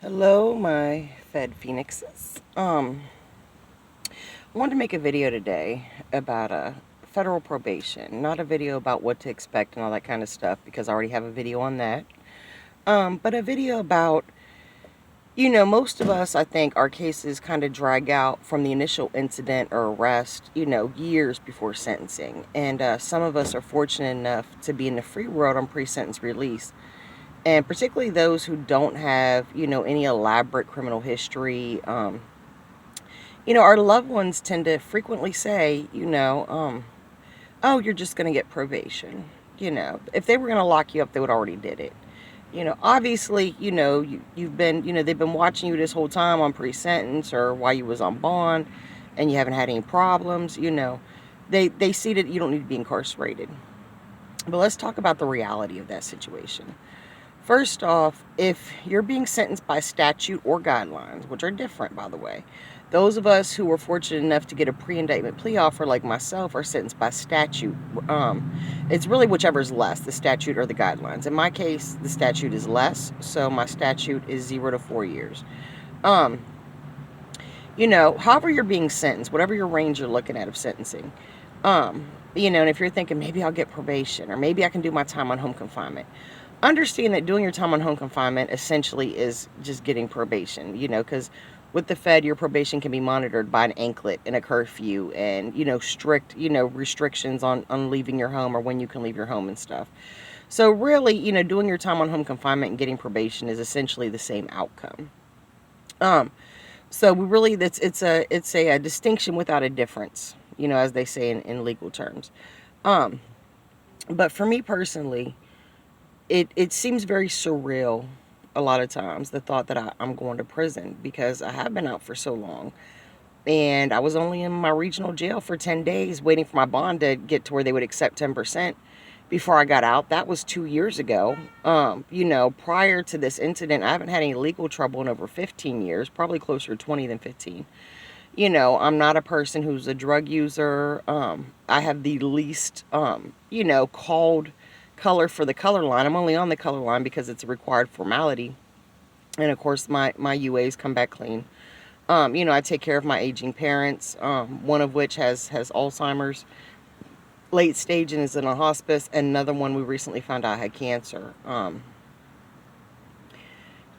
Hello, my Fed Phoenixes. I wanted to make a video today about federal probation, not a video about what to expect and all that kind of stuff because I already have a video on that. But a video about, most of us, I think, our cases kind of drag out from the initial incident or arrest, years before sentencing. And some of us are fortunate enough to be in the free world on pre-sentence release. And particularly those who don't have, any elaborate criminal history. Our loved ones tend to frequently say, oh, you're just going to get probation. If they were going to lock you up, they would already did it. Obviously, you've been, they've been watching you this whole time on pre-sentence or while you was on bond and you haven't had any problems, they see that you don't need to be incarcerated. But let's talk about the reality of that situation. First off, if you're being sentenced by statute or guidelines, which are different, by the way, those of us who were fortunate enough to get a pre-indictment plea offer, like myself, are sentenced by statute. It's really whichever's less, the statute or the guidelines. In my case, the statute is less, so my statute is 0 to 4 years. However you're being sentenced, whatever your range you're looking at of sentencing, and if you're thinking maybe I'll get probation or maybe I can do my time on home confinement, understand that doing your time on home confinement essentially is just getting probation, because with the Fed, your probation can be monitored by an anklet and a curfew and, strict, restrictions on leaving your home or when you can leave your home and stuff. So really, doing your time on home confinement and getting probation is essentially the same outcome. So we really, it's a distinction without a difference, as they say in legal terms. But for me personally, it seems very surreal a lot of times, the thought that I'm going to prison, because I have been out for so long. And I was only in my regional jail for 10 days waiting for my bond to get to where they would accept 10% before I got out. That was 2 years ago. Prior to this incident, I haven't had any legal trouble in over 15 years, probably closer to 20 than 15. I'm not a person who's a drug user. I have the least, called color for the color line. I'm only on the color line because it's a required formality. And of course, my UAs come back clean. I take care of my aging parents, one of which has Alzheimer's, late stage, and is in a hospice. And another one we recently found out had cancer,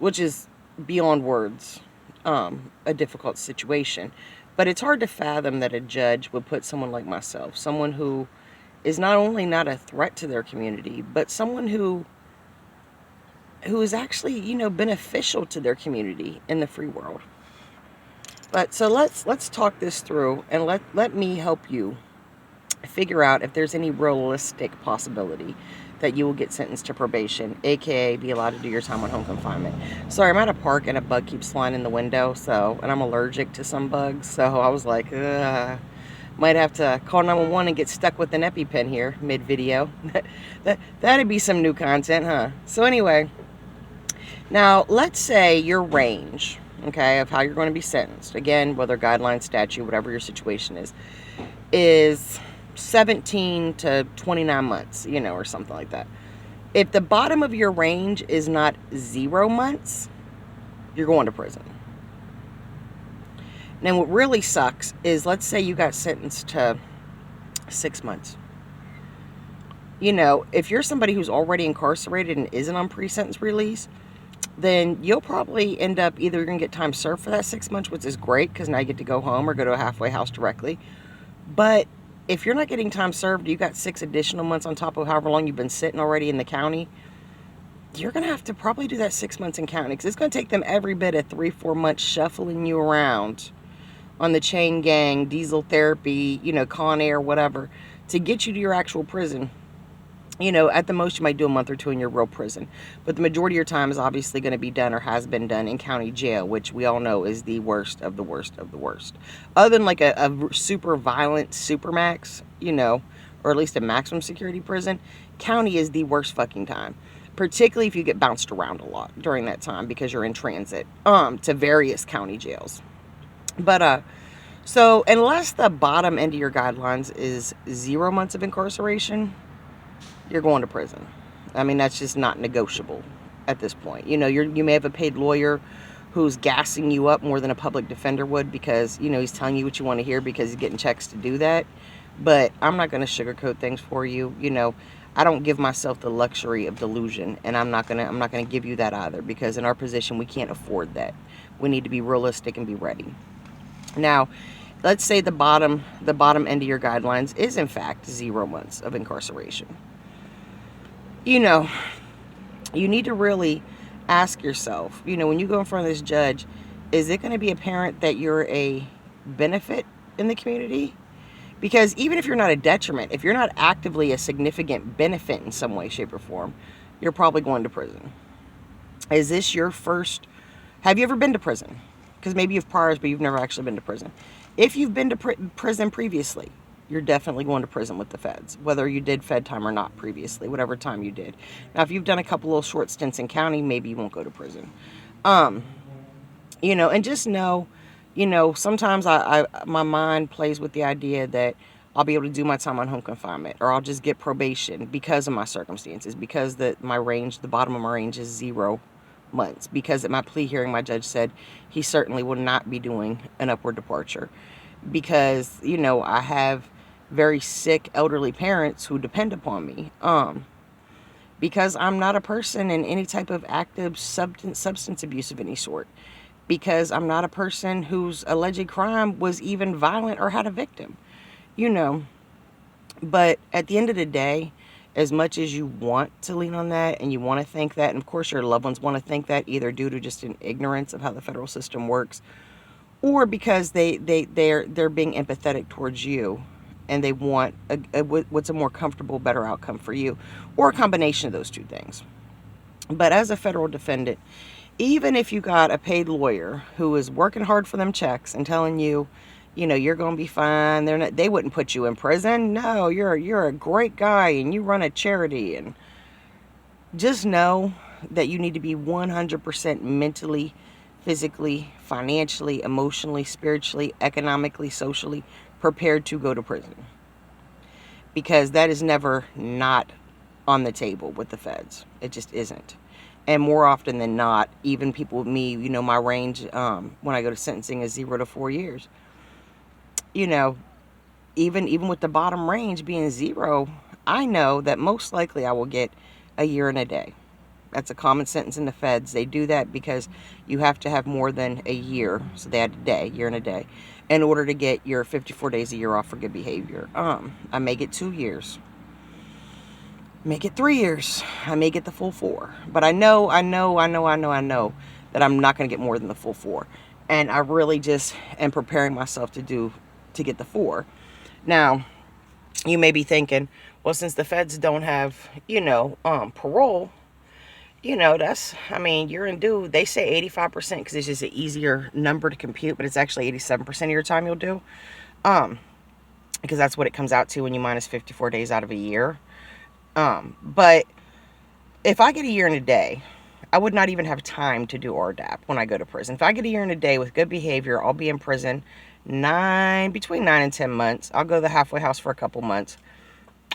which is beyond words, a difficult situation. But it's hard to fathom that a judge would put someone like myself, someone who is not only not a threat to their community, but someone who is actually, beneficial to their community in the free world. But so let's talk this through, and let me help you figure out if there's any realistic possibility that you will get sentenced to probation, aka be allowed to do your time on home confinement. Sorry, I'm at a park and a bug keeps flying in the window, and I'm allergic to some bugs, so I was like, might have to call 911 and get stuck with an EpiPen here mid-video. That'd be some new content, huh? So anyway, now let's say your range, okay, of how you're going to be sentenced, again, whether guideline, statute, whatever your situation is 17 to 29 months, or something like that. If the bottom of your range is not 0 months, you're going to prison. Now, what really sucks is, let's say you got sentenced to 6 months. If you're somebody who's already incarcerated and isn't on pre-sentence release, then you'll probably end up either going to get time served for that 6 months, which is great because now you get to go home or go to a halfway house directly. But if you're not getting time served, you got 6 additional months on top of however long you've been sitting already in the county, you're going to have to probably do that 6 months in county, because it's going to take them every bit of 3-4 months shuffling you around on the chain gang, diesel therapy, Con Air, whatever, to get you to your actual prison. At the most, you might do a month or two in your real prison. But the majority of your time is obviously going to be done or has been done in county jail, which we all know is the worst of the worst of the worst. Other than like a super violent supermax, or at least a maximum security prison, county is the worst fucking time. Particularly if you get bounced around a lot during that time because you're in transit to various county jails. But, so unless the bottom end of your guidelines is 0 months of incarceration, you're going to prison. I mean, that's just not negotiable at this point. You may have a paid lawyer who's gassing you up more than a public defender would, because, you know, he's telling you what you want to hear because he's getting checks to do that. But I'm not going to sugarcoat things for you. You know, I don't give myself the luxury of delusion, and I'm not going to give you that either, because in our position we can't afford that. We need to be realistic and be ready. Now, let's say the bottom end of your guidelines is in fact 0 months of incarceration. You know, you need to really ask yourself, you know, when you go in front of this judge, is it going to be apparent that you're a benefit in the community? Because even if you're not a detriment, if you're not actively a significant benefit in some way, shape, or form, you're probably going to prison. Is this your first? Have you ever been to prison? Because maybe you've priors, but you've never actually been to prison. If you've been to prison previously, you're definitely going to prison with the feds, whether you did fed time or not previously, whatever time you did. Now, if you've done a couple little short stints in county, maybe you won't go to prison. You know, and just know, you know, sometimes my mind plays with the idea that I'll be able to do my time on home confinement, or I'll just get probation because of my circumstances, because the bottom of my range is 0 months, because at my plea hearing, my judge said he certainly will not be doing an upward departure, because, you know, I have very sick elderly parents who depend upon me, because I'm not a person in any type of active substance abuse of any sort, because I'm not a person whose alleged crime was even violent or had a victim, you know. But at the end of the day, as much as you want to lean on that and you want to think that, and of course your loved ones want to think that, either due to just an ignorance of how the federal system works, or because they're being empathetic towards you and they want what's a more comfortable, better outcome for you, or a combination of those two things. But as a federal defendant, even if you got a paid lawyer who is working hard for them checks and telling you, you know, you're going to be fine, they wouldn't put you in prison. No, you're a great guy and you run a charity, and just know that you need to be 100% mentally, physically, financially, emotionally, spiritually, economically, socially prepared to go to prison, because that is never not on the table with the feds. It just isn't. And more often than not, even people with me, you know, my range when I go to sentencing is 0 to 4 years. You know, even with the bottom range being 0, I know that most likely I will get a year and a day. That's a common sentence in the feds. They do that because you have to have more than a year. So they add a year and a day, in order to get your 54 days a year off for good behavior. I may get 2 years. Make it 3 years. I may get the full 4. But I know that I'm not going to get more than the full 4. And I really just am preparing myself to get the 4. Now, you may be thinking, well, since the feds don't have, you know, parole, you know, you're in due. They say 85% because it's just an easier number to compute, but it's actually 87% of your time you'll do. Because that's what it comes out to when you minus 54 days out of a year. But if I get a year and a day, I would not even have time to do RDAP when I go to prison. If I get a year and a day with good behavior, I'll be in prison between 9 and 10 months. I'll go to the halfway house for a couple months.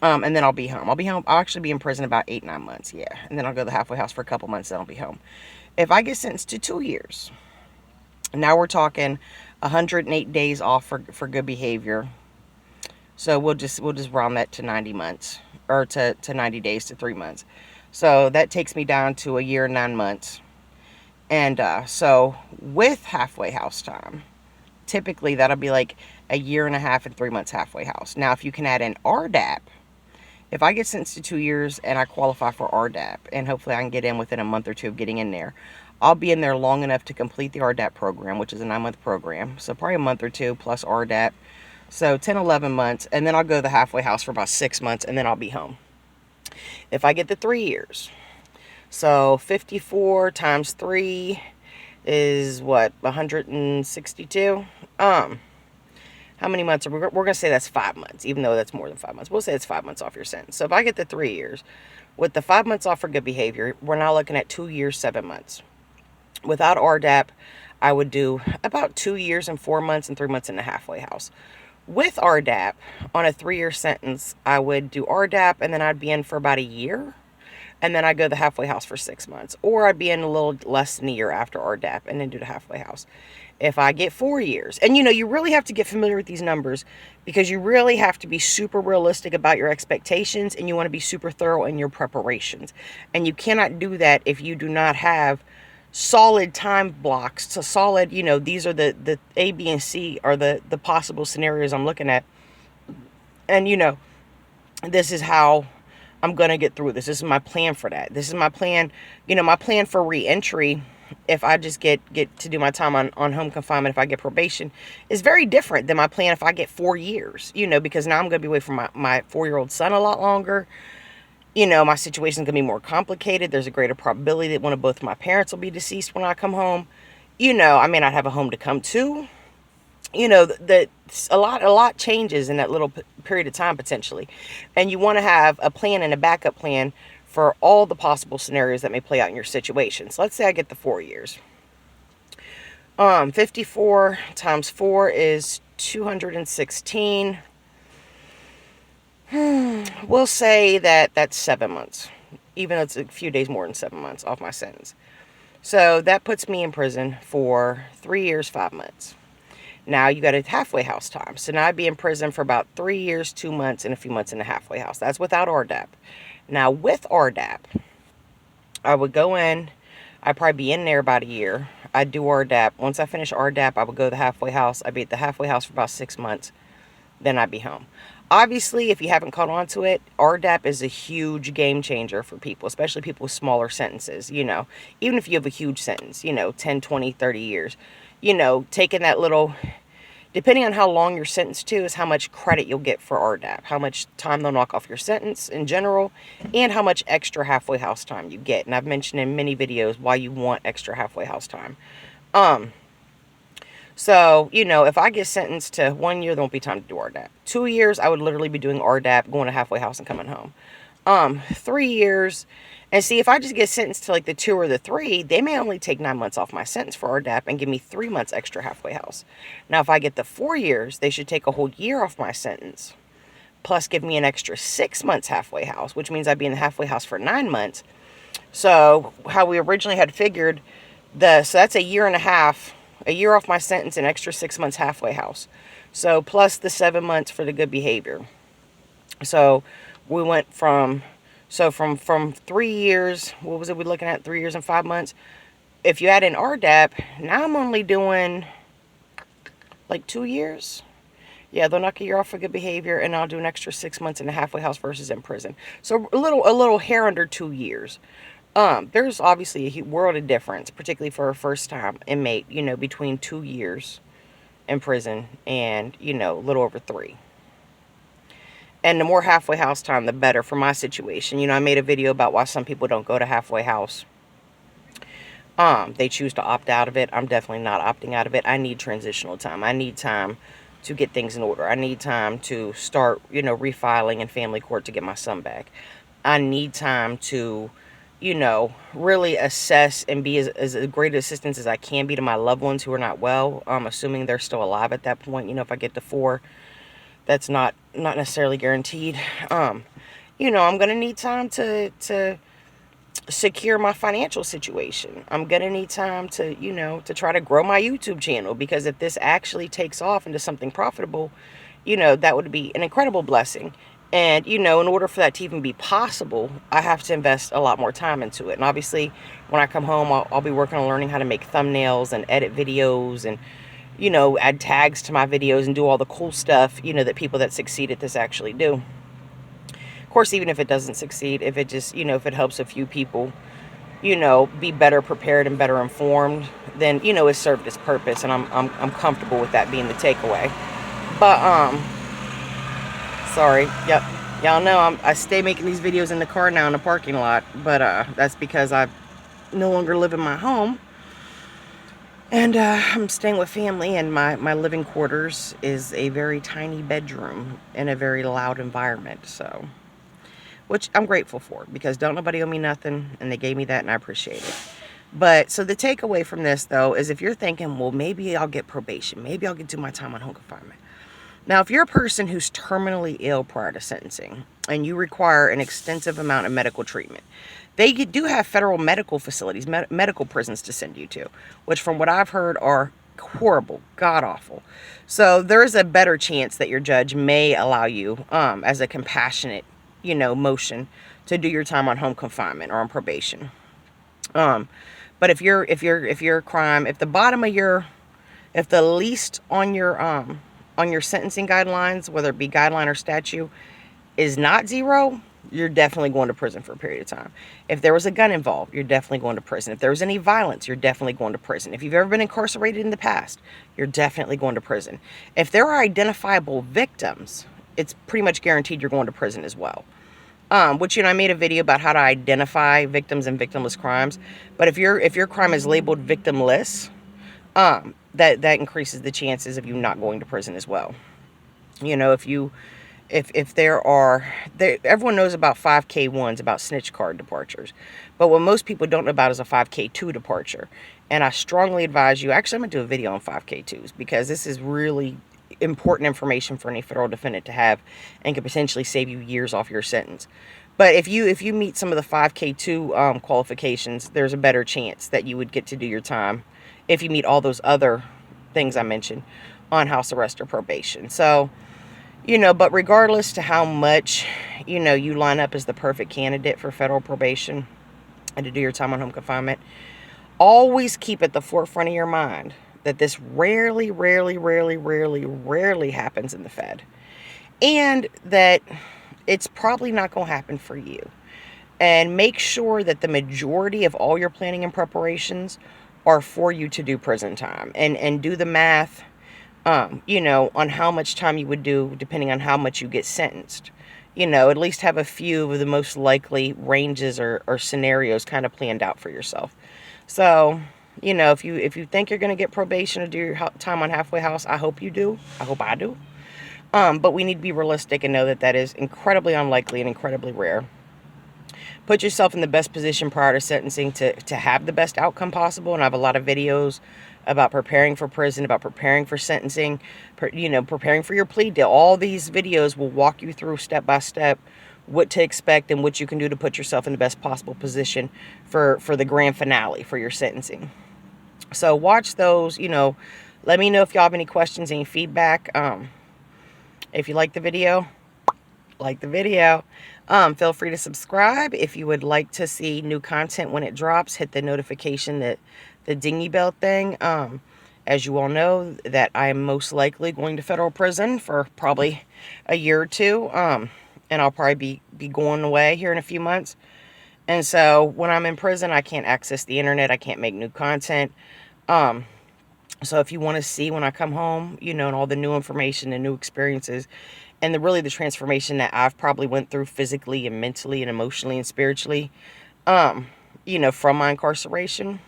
And then I'll be home. I'll actually be in prison about 8-9 months. Yeah. And then I'll go to the halfway house for a couple months. Then I'll be home. If I get sentenced to 2 years, now we're talking 108 days off for good behavior. So we'll just round that to 90 months, or to 90 days to 3 months. So that takes me down to a year and 9 months. And so with halfway house time, typically that'll be like a year and a half and 3 months halfway house. Now, if you can add in RDAP, if I get sentenced to 2 years and I qualify for RDAP, and hopefully I can get in within a month or two of getting in there, I'll be in there long enough to complete the RDAP program, which is a 9-month program. So probably a month or two plus RDAP. So 10, 11 months. And then I'll go to the halfway house for about 6 months, and then I'll be home. If I get the 3 years, so 54 times 3 is what, 162? How many months? We're going to say that's 5 months, even though that's more than 5 months. We'll say it's 5 months off your sentence. So if I get the 3 years, with the 5 months off for good behavior, we're now looking at 2 years, 7 months. Without RDAP, I would do about 2 years and 4 months and 3 months in the halfway house. With RDAP, on a 3-year sentence, I would do RDAP, and then I'd be in for about a year. and then I go the halfway house for 6 months. Or I'd be in a little less than a year after RDAP and then do the halfway house. If I get 4 years, and you really have to get familiar with these numbers, because you really have to be super realistic about your expectations, and you want to be super thorough in your preparations. And you cannot do that if you do not have solid time blocks. So solid, these are the A, B, and C are the possible scenarios I'm looking at. And this is how I'm going to get through this. This is my plan for that. This is my plan, my plan for re-entry. If I just get to do my time on home confinement, if I get probation, is very different than my plan if I get 4 years, because now I'm going to be away from my 4-year-old son a lot longer. My situation is going to be more complicated. There's a greater probability that one of both my parents will be deceased when I come home. I may not have a home to come to. That a lot changes in that little period of time potentially. And you want to have a plan and a backup plan for all the possible scenarios that may play out in your situation. So let's say I get the 4 years. 54 times 4 is 216. We'll say that's 7 months, even though it's a few days more than 7 months off my sentence. So that puts me in prison for 3 years, 5 months. Now you got a halfway house time. So now I'd be in prison for about 3 years, 2 months, and a few months in the halfway house. That's without RDAP. Now with RDAP, I would go in, I'd probably be in there about a year. I'd do RDAP. Once I finish RDAP, I would go to the halfway house. I'd be at the halfway house for about 6 months. Then I'd be home. Obviously, if you haven't caught on to it, RDAP is a huge game changer for people, especially people with smaller sentences, even if you have a huge sentence, 10, 20, 30 years, taking that little, depending on how long you're sentenced to, is how much credit you'll get for RDAP, how much time they'll knock off your sentence in general, and how much extra halfway house time you get. And I've mentioned in many videos why you want extra halfway house time. So, if I get sentenced to 1 year, there won't be time to do RDAP. 2 years, I would literally be doing RDAP, going to halfway house and coming home. 3 years, and see, if I just get sentenced to like the 2 or the 3, they may only take 9 months off my sentence for RDAP and give me 3 months extra halfway house. Now, if I get the 4 years, they should take a whole year off my sentence, plus give me an extra 6 months halfway house, which means I'd be in the halfway house for 9 months. So, how we originally had figured, so that's a year and a half, a year off my sentence, an extra 6 months halfway house. So, plus the 7 months for the good behavior. So, we went from 3 years, what was it we looking at, 3 years and 5 months? If you add in RDAP, now I'm only doing like 2 years. Yeah, they'll knock a year off for good behavior, and I'll do an extra 6 months in the halfway house versus in prison. So a little hair under 2 years. There's obviously a world of difference, particularly for a first-time inmate, between 2 years in prison and, a little over 3. And the more halfway house time, the better for my situation. I made a video about why some people don't go to halfway house. They choose to opt out of it. I'm definitely not opting out of it. I need transitional time. I need time to get things in order. I need time to start, refiling in family court to get my son back. I need time to, really assess and be as a great assistance as I can be to my loved ones who are not well. Assuming they're still alive at that point. If I get to 4, that's not necessarily guaranteed. I'm going to need time to secure my financial situation. I'm going to need time to, to try to grow my YouTube channel, because if this actually takes off into something profitable, that would be an incredible blessing. And, in order for that to even be possible, I have to invest a lot more time into it. And obviously, when I come home, I'll be working on learning how to make thumbnails and edit videos and, add tags to my videos and do all the cool stuff, that people that succeed at this actually do. Of course, even if it doesn't succeed, if it just, if it helps a few people, be better prepared and better informed, then, it's served its purpose. And I'm comfortable with that being the takeaway. But, sorry. Yep. Y'all know I stay making these videos in the car now in the parking lot. But that's because I no longer live in my home. And I'm staying with family, and my living quarters is a very tiny bedroom in a very loud environment. So, which I'm grateful for, because don't nobody owe me nothing, and they gave me that, and I appreciate it. But, so the takeaway from this, though, is if you're thinking, well, maybe I'll get probation. Maybe I'll get to my time on home confinement. Now, if you're a person who's terminally ill prior to sentencing, and you require an extensive amount of medical treatment, They do have federal medical facilities, medical prisons to send you to, which from what I've heard are horrible, god awful. So there is a better chance that your judge may allow you, as a compassionate, motion, to do your time on home confinement or on probation. But if your crime, if the bottom of your, if the least on your sentencing guidelines, whether it be guideline or statute, is not 0, you're definitely going to prison for a period of time. If there was a gun involved, you're definitely going to prison. If there was any violence, you're definitely going to prison. If you've ever been incarcerated in the past, you're definitely going to prison. If there are identifiable victims, it's pretty much guaranteed you're going to prison as well. Which, I made a video about how to identify victims and victimless crimes. But if your crime is labeled victimless, that increases the chances of you not going to prison as well. If everyone knows about 5K1s, about snitch card departures, but what most people don't know about is a 5K2 departure. And I strongly advise you, actually I'm going to do a video on 5K2s, because this is really important information for any federal defendant to have, and could potentially save you years off your sentence. But if you meet some of the 5K2 qualifications, there's a better chance that you would get to do your time if you meet all those other things I mentioned on house arrest or probation. So, but regardless to how much, you line up as the perfect candidate for federal probation and to do your time on home confinement, always keep at the forefront of your mind that this rarely happens in the Fed. And that it's probably not going to happen for you. And make sure that the majority of all your planning and preparations are for you to do prison time. And do the math, on how much time you would do depending on how much you get sentenced. At least have a few of the most likely ranges or scenarios kind of planned out for yourself. So, if you think you're going to get probation or do your time on halfway house, I hope you do. I hope I do. But we need to be realistic and know that that is incredibly unlikely and incredibly rare. Put yourself in the best position prior to sentencing to have the best outcome possible. And I have a lot of videos about preparing for prison, about preparing for sentencing, preparing for your plea deal. All these videos will walk you through step by step what to expect and what you can do to put yourself in the best possible position for the grand finale for your sentencing. So watch those. Let me know if y'all have any questions, any feedback. If you like the video, feel free to subscribe. If you would like to see new content when it drops, hit the notification, the dingy bell thing. As you all know, that I am most likely going to federal prison for probably a year or two. And I'll probably be going away here in a few months. And so when I'm in prison, I can't access the internet. I can't make new content. So if you want to see when I come home, and all the new information and new experiences and the transformation that I've probably went through physically and mentally and emotionally and spiritually, from my incarceration,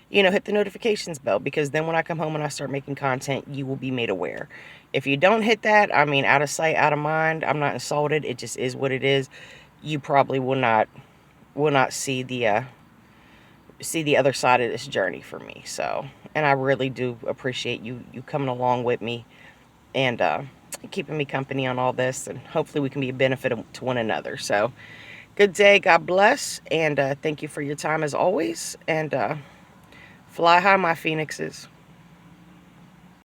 hit the notifications bell, because then when I come home and I start making content, you will be made aware. If you don't hit that, out of sight, out of mind, I'm not insulted. It just is what it is. You probably will not see the other side of this journey for me. So, and I really do appreciate you coming along with me and keeping me company on all this, and hopefully we can be a benefit to one another. So, good day, God bless, and thank you for your time as always, and fly high, my phoenixes.